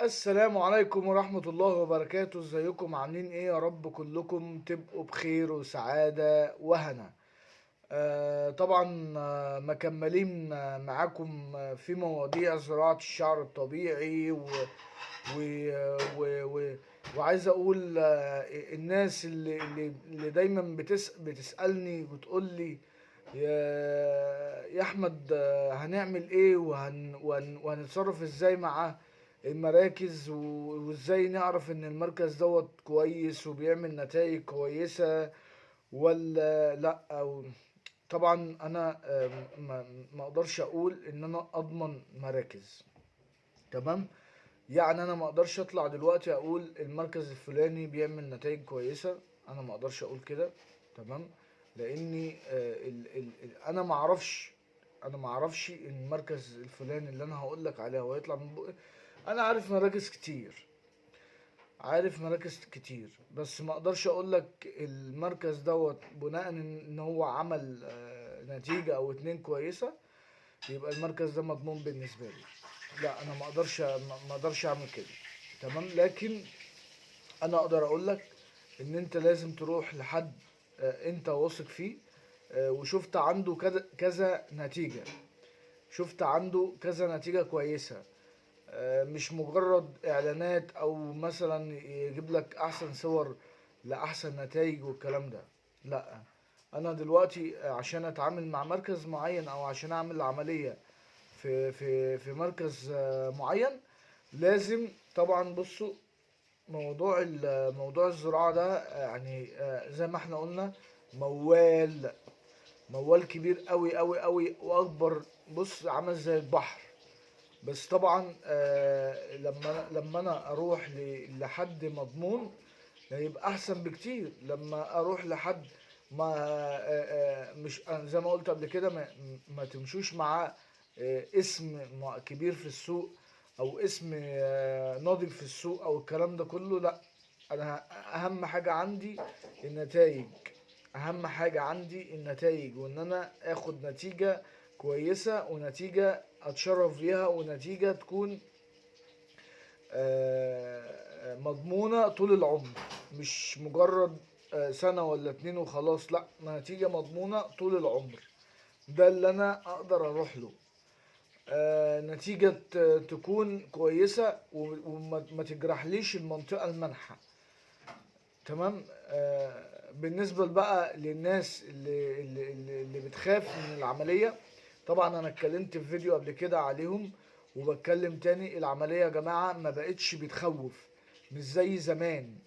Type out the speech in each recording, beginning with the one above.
السلام عليكم ورحمة الله وبركاته. ازيكم عاملين ايه؟ يا رب كلكم تبقوا بخير وسعادة وهنا. طبعا مكملين معاكم في مواضيع زراعة الشعر الطبيعي و... و... و... وعايز اقول الناس اللي دايما بتسألني بتقول لي يا احمد، هنعمل ايه وهنتصرف ازاي مع المراكز وازاي نعرف ان المركز دوت كويس وبيعمل نتائج كويسة ولا لا. طبعا انا ما اقدرش اقول ان انا اضمن مراكز. تمام. يعني انا ما اقدرش اطلع دلوقتي اقول المركز الفلاني بيعمل نتائج كويسة. انا ما اقدرش اقول كده. تمام. لاني انا ما اعرفش. المركز الفلاني اللي انا هقول لك عليه هو يطلع من بقى. انا عارف مراكز كتير بس ما اقدرش اقول لك المركز دوت بناء ان هو عمل نتيجة او اتنين كويسة يبقى المركز ده مضمون بالنسبة لي. لا، انا ما اقدرش اعمل كده. تمام. لكن انا اقدر اقول لك ان انت لازم تروح لحد انت واثق فيه، وشفت عنده كذا كذا نتيجة. شفت عنده كذا نتيجة كويسة. مش مجرد اعلانات او مثلا يجيب لك احسن صور لاحسن نتائج والكلام ده. لا، انا دلوقتي عشان اتعامل مع مركز معين او عشان اعمل عملية في مركز معين، لازم طبعا بصوا موضوع الزراعة ده يعني زي ما احنا قلنا موال كبير قوي قوي قوي واكبر. بص، عامل زي البحر. بس طبعا لما انا اروح لحد مضمون هيبقى احسن بكتير لما اروح لحد ما مش زي ما قلت قبل كده. ما تمشوش مع اسم كبير في السوق او اسم ناضج في السوق او الكلام ده كله. لا، انا اهم حاجة عندي النتائج. وان انا اخد نتيجة كويسة ونتيجة اتشرف بيها ونتيجة تكون مضمونة طول العمر. مش مجرد سنة ولا اتنين وخلاص. لا، نتيجة مضمونة طول العمر. ده اللي انا اقدر اروح له. نتيجة تكون كويسة وما تجرحليش المنطقة المنحة. تمام. بالنسبة بقى للناس اللي بتخاف من العملية، طبعا انا اتكلمت في فيديو قبل كده عليهم وبتكلم تاني. العملية يا جماعة ما بقتش بتخوف، مش زي زمان.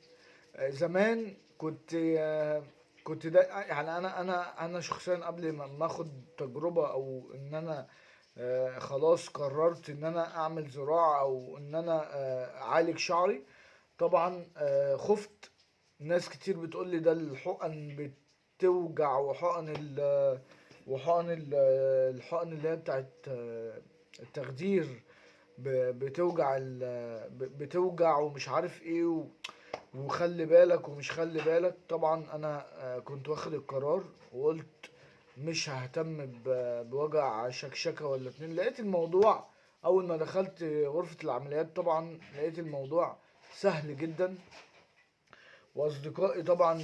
زمان كنت ده يعني انا شخصيا قبل ما اخد تجربة او ان انا خلاص قررت ان انا اعمل زراعة او ان انا اعالج شعري. طبعا خفت. ناس كتير بتقول لي ده الحقن بتوجع، الحقن اللي هي بتاعت التخدير بتوجع بتوجع ومش عارف ايه وخلي بالك ومش خلي بالك. طبعا انا كنت واخد القرار وقلت مش ههتم بوجع شكشكة ولا اتنين. لقيت الموضوع اول ما دخلت غرفة العمليات طبعا لقيت الموضوع سهل جدا. واصدقائي طبعا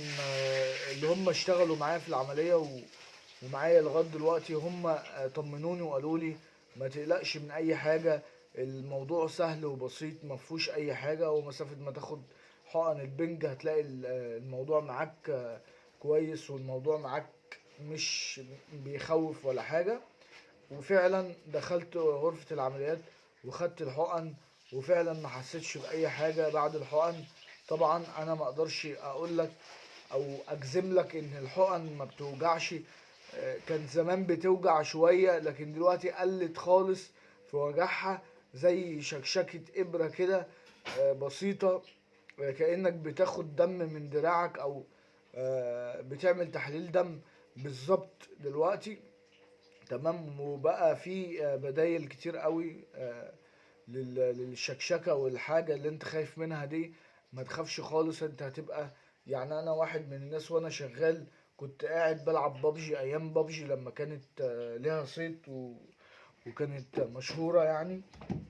اللي هم اشتغلوا معايا في العملية ومعايا لغاية دلوقتي هم طمنوني وقالوا لي ما تقلقش من اي حاجة. الموضوع سهل وبسيط، ما فيهوش اي حاجة، ومسافة ما تاخد حقن البنج هتلاقي الموضوع معاك كويس، والموضوع معاك مش بيخوف ولا حاجة. وفعلا دخلت غرفة العمليات وخدت الحقن، وفعلا ما حسيتش بأي حاجة بعد الحقن. طبعا انا ما اقدرش اقول لك او اجزم لك ان الحقن ما بتوجعش. كان زمان بتوجع شوية لكن دلوقتي قلت خالص في وجعها، زي شكشكة ابرة كده بسيطة. كأنك بتاخد دم من دراعك او بتعمل تحليل دم بالظبط دلوقتي. تمام. وبقى في بدايل كتير قوي للشكشكة والحاجة اللي انت خايف منها دي. ما تخافش خالص. انت هتبقى يعني انا واحد من الناس وانا شغال كنت قاعد بلعب بابجي ايام بابجي لما كانت ليها صيت وكانت مشهورة يعني.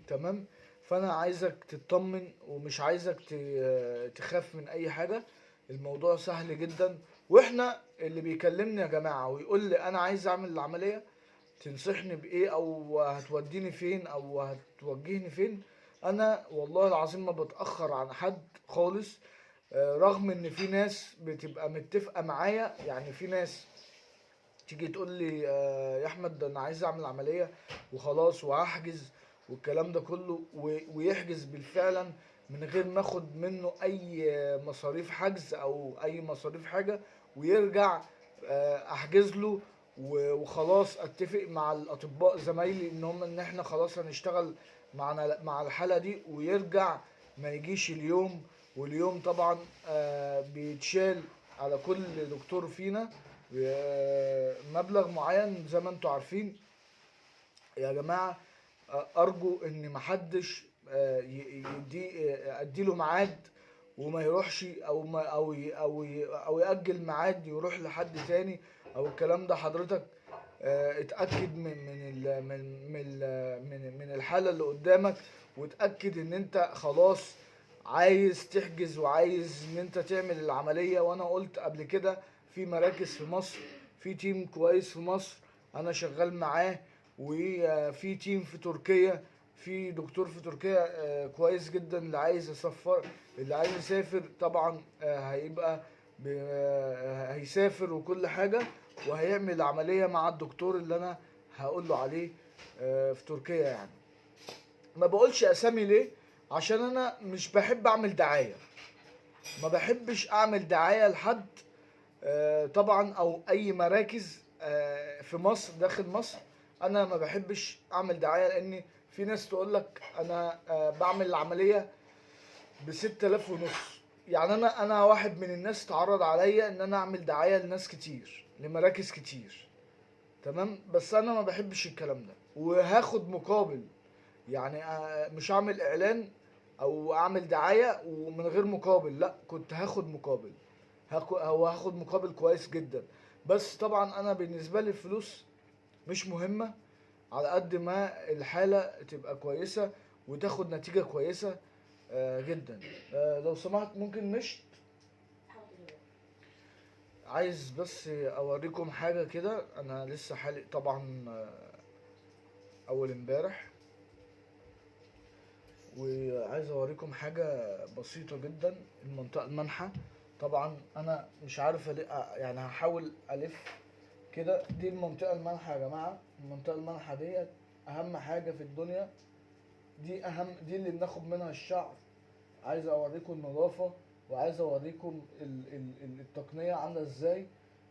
تمام. فانا عايزك تطمن ومش عايزك تخاف من اي حاجة. الموضوع سهل جدا. واحنا اللي بيكلمني يا جماعة ويقول لي انا عايز اعمل العملية، تنصحني بايه او هتوديني فين او هتوجهني فين، انا والله العظيم ما بتأخر عن حد خالص. رغم ان في ناس بتبقى متفقة معايا، يعني في ناس تيجي تقول لي يا احمد ده انا عايز اعمل عملية وخلاص وهحجز والكلام ده كله، ويحجز بالفعلا من غير ما اخد منه اي مصاريف حجز او اي مصاريف حاجة، ويرجع احجز له وخلاص اتفق مع الاطباء زمايلي ان احنا خلاص هنشتغل مع الحالة دي، ويرجع ما يجيش اليوم. واليوم طبعا بيتشال على كل دكتور فينا مبلغ معين زي ما انتوا عارفين يا جماعة. ارجو ان محدش اديله ميعاد وما يروحش، او ما او يأجل ميعاد يروح لحد تاني او الكلام ده. حضرتك اتأكد من الحالة اللي قدامك، وتأكد ان انت خلاص عايز تحجز وعايز ان انت تعمل العملية. وانا قلت قبل كده في مراكز في مصر، في تيم كويس في مصر انا شغال معاه، وفي تيم في تركيا، في دكتور في تركيا كويس جدا. اللي عايز يسافر طبعا هيبقى هيسافر وكل حاجة، وهيعمل عملية مع الدكتور اللي انا هقول له عليه في تركيا يعني. ما بقولش اسامي ليه؟ عشان انا مش بحب اعمل دعاية، ما بحبش اعمل دعاية لحد طبعا او اي مراكز في مصر داخل مصر. انا ما بحبش اعمل دعاية، لان في ناس تقول لك انا بعمل العملية ب6,500. يعني انا واحد من الناس اتعرض عليا ان انا اعمل دعاية لناس كتير لمراكز كتير، تمام؟ بس انا ما بحبش الكلام ده وهاخد مقابل. يعني مش هعمل اعلان او اعمل دعاية ومن غير مقابل، لا كنت هاخد مقابل، او هاخد مقابل كويس جدا. بس طبعا انا بالنسبة لي الفلوس مش مهمة على قد ما الحالة تبقى كويسة وتاخد نتيجة كويسة جدا. لو سمحت ممكن مش عايز بس اوريكم حاجة كده. انا لسه حالق طبعا اول امبارح، وعايز اوريكم حاجة بسيطة جدا. المنطقة المنحة طبعا انا مش عارف يعني هحاول الف كده. دي المنطقة المنحة يا جماعة. المنطقة المنحة ديت اهم حاجة في الدنيا، دي اللي بناخد منها الشعر. عايز اوريكم النظافة، وعايز اوريكم التقنية عاملة ازاي،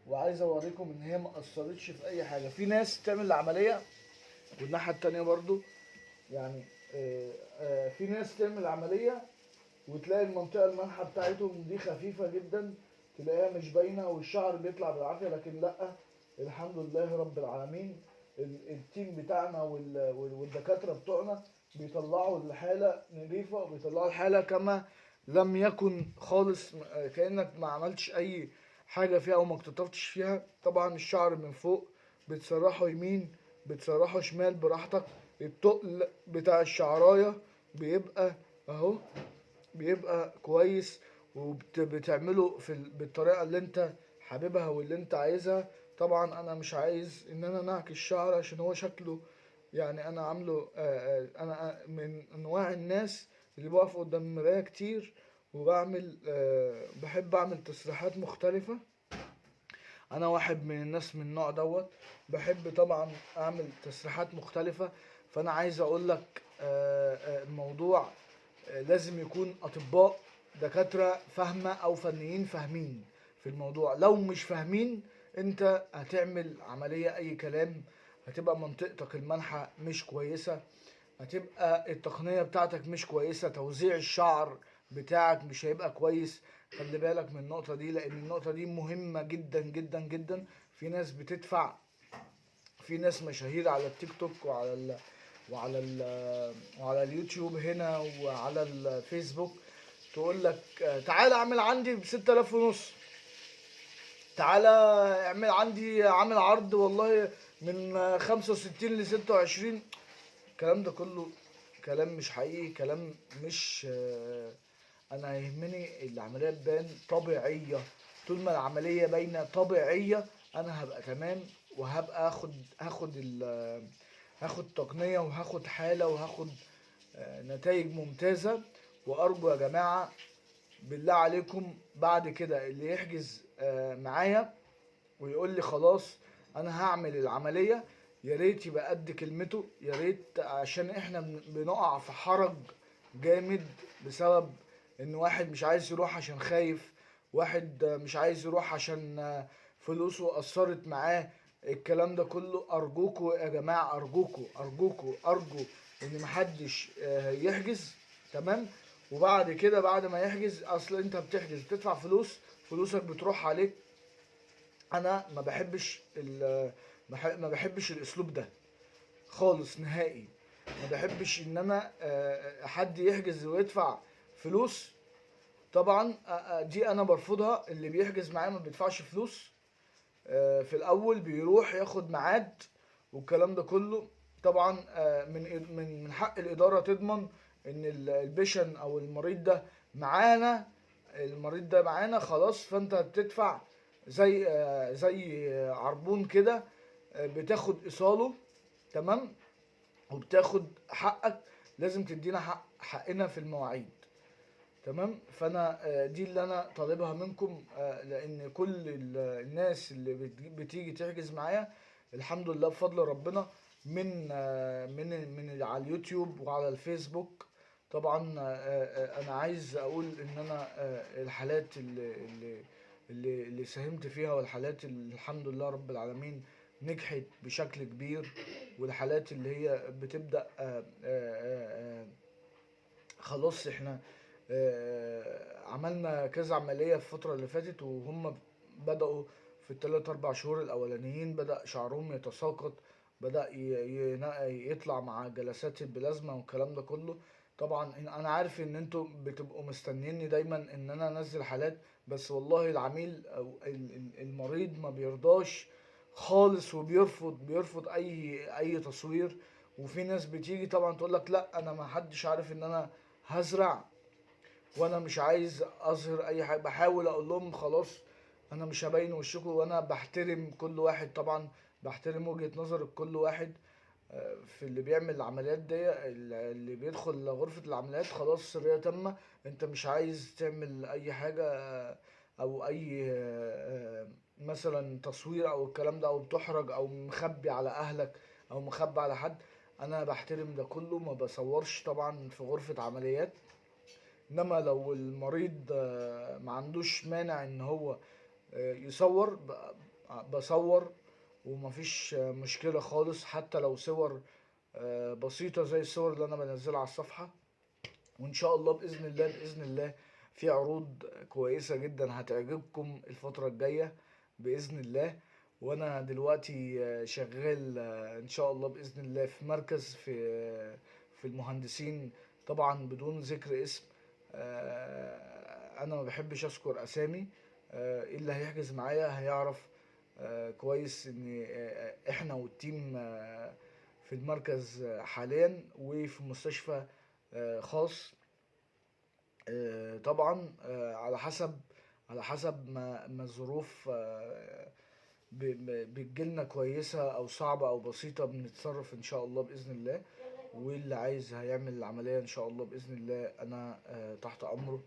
وعايز اوريكم ان هي ما اثرتش في اي حاجة. في ناس تعمل العملية والناحية التانية برضو يعني في ناس تعمل عملية وتلاقي المنطقة المنحة بتاعتهم دي خفيفة جدا، تلاقيها مش باينة والشعر بيطلع بالعافية. لكن لأ، الحمد لله رب العالمين التيم بتاعنا والدكاترة بتوعنا بيطلعوا الحالة نظيفة، وبيطلعوا الحالة كما لم يكن خالص، كأنك ما عملتش أي حاجة فيها أو ما اقتطفتش فيها. طبعا الشعر من فوق بتسرحه يمين، بتسرحه شمال براحتك. التقل بتاع الشعراية بيبقى اهو، بيبقى كويس، وبتعمله بالطريقة اللي انت حاببها واللي انت عايزها. طبعا انا مش عايز ان انا نعكس الشعر عشان هو شكله، يعني انا عامله انا من انواع الناس اللي بقف قدام المراية كتير وبعمل بحب اعمل تسريحات مختلفة. انا واحد من الناس من النوع دوت، بحب طبعا اعمل تسريحات مختلفة. فانا عايز اقول لك الموضوع لازم يكون اطباء دكاترة فاهمة او فنيين فاهمين في الموضوع. لو مش فاهمين انت هتعمل عملية اي كلام، هتبقى منطقتك المنحة مش كويسة، هتبقى التقنية بتاعتك مش كويسة، توزيع الشعر بتاعك مش هيبقى كويس. خلي بالك من النقطة دي، لان النقطة دي مهمة جدا جدا جدا. في ناس بتدفع، في ناس مشاهير على التيك توك وعلى اليوتيوب هنا وعلى الفيسبوك تقول لك تعالى اعمل عندي ب6,500، تعالى اعمل عندي عامل عرض والله من 65 ل26. الكلام ده كله كلام مش حقيقي، كلام مش انا يهمني العمليه تبان طبيعيه. طول ما العمليه باينه طبيعيه انا هبقى تمام، وهبقى هاخد تقنيه، وهاخد حاله، وهاخد نتائج ممتازه. وارجو يا جماعه بالله عليكم بعد كده اللي يحجز معايا ويقول لي خلاص انا هعمل العمليه، يا ريت يبقى قد كلمته، يا ريت، عشان احنا بنقع في حرج جامد بسبب ان واحد مش عايز يروح عشان خايف، واحد مش عايز يروح عشان فلوسه قصرت معاه. الكلام ده كله ارجوكوا يا جماعه، ارجو ان محدش يحجز. تمام. وبعد كده بعد ما يحجز، اصل انت بتحجز بتدفع فلوس، فلوسك بتروح عليك. انا ما بحبش الاسلوب ده خالص نهائي. ما بحبش ان انا حد يحجز ويدفع فلوس. طبعا دي انا برفضها. اللي بيحجز معايا ما بيدفعش فلوس. في الاول بيروح ياخد ميعاد والكلام ده كله. طبعا من حق الاداره تضمن ان البيشن او معانا المريض ده معانا خلاص. فانت بتدفع زي عربون كده، بتاخد ايصاله. تمام. وبتاخد حقك. لازم تدينا حقنا في المواعيد. تمام. فانا دي اللي انا طالبها منكم، لان كل الناس اللي بتيجي تحجز معايا الحمد لله بفضل ربنا، من على اليوتيوب وعلى الفيسبوك. طبعا انا عايز اقول ان انا الحالات اللي ساهمت فيها، والحالات اللي الحمد لله رب العالمين نجحت بشكل كبير، والحالات اللي هي بتبدأ خلاص احنا عملنا كذا عملية في الفترة اللي فاتت، وهم بدأوا في الثلاث اربع شهور الاولانيين بدأ شعرهم يتساقط، بدأ يطلع مع جلسات البلازما والكلام ده كله. طبعا انا عارف ان انتوا بتبقوا مستنيني دايما ان انا انزل حالات، بس والله العميل او المريض ما بيرضاش خالص، بيرفض اي تصوير. وفي ناس بتيجي طبعا تقول لك لا انا ما حدش عارف ان انا هزرع، وانا مش عايز اظهر اي حاجه. بحاول اقول لهم خلاص انا مش هبين وشكم، وانا بحترم كل واحد طبعا، بحترم وجهة نظر كل واحد في اللي بيعمل العمليات دي. اللي بيدخل غرفة العمليات خلاص سرية تامة، انت مش عايز تعمل اي حاجة او اي مثلا تصوير او الكلام ده، او بتحرج او مخبي على اهلك او مخبي على حد. انا بحترم ده كله، ما بصورش طبعا في غرفة عمليات. انما لو المريض ما عندوش مانع ان هو يصور، بصور ومفيش مشكلة خالص، حتى لو صور بسيطة زي الصور اللي انا بنزلها على الصفحة. وان شاء الله باذن الله في عروض كويسة جدا هتعجبكم الفترة الجاية باذن الله. وانا دلوقتي شغال ان شاء الله باذن الله في مركز في المهندسين، طبعا بدون ذكر اسم. انا ما بحبش اذكر اسامي. اللي هيحجز معايا هيعرف كويس ان احنا والتيم في المركز حاليا وفي مستشفى خاص. طبعا على حسب ما الظروف بتجيلنا كويسة او صعبة او بسيطة، بنتصرف ان شاء الله باذن الله. واللي عايز هيعمل العملية ان شاء الله باذن الله انا تحت امره،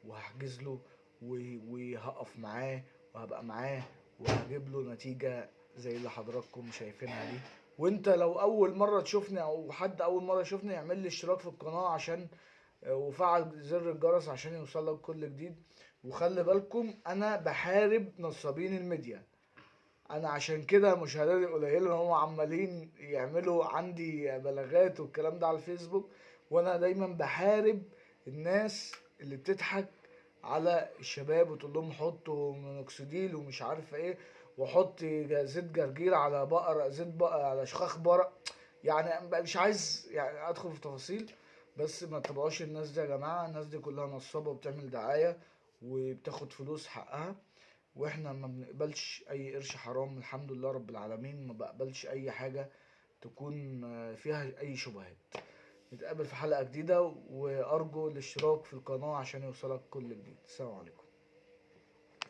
وهحجز له وهقف معاه وهبقى معاه، وهجيب له نتيجة زي اللي حضراتكم شايفينها دي. وانت لو اول مرة تشوفني او حد اول مرة يشوفني، يعمل لي اشتراك في القناة عشان وفعل زر الجرس عشان يوصلك كل جديد. وخلي بالكم انا بحارب نصابين الميديا. انا عشان كده مشاهداتي قليله، هم عمالين يعملوا عندي بلاغات والكلام ده على الفيسبوك. وانا دايما بحارب الناس اللي بتضحك على الشباب وتقول لهم حطوا مينوكسيديل ومش عارف ايه، وحط زيت جرجير على بقر، زيت بقر على شخاخ بقر. يعني مش عايز يعني ادخل في تفاصيل، بس ما تتابعوش الناس دي يا جماعه. الناس دي كلها نصابه وبتعمل دعايه وبتاخد فلوس حقها. واحنا ما بنقبلش اي قرش حرام الحمد لله رب العالمين. ما بقبلش اي حاجة تكون فيها اي شبهات. نتقابل في حلقة جديدة، وارجو الاشتراك في القناة عشان يوصلك كل جديد. السلام عليكم.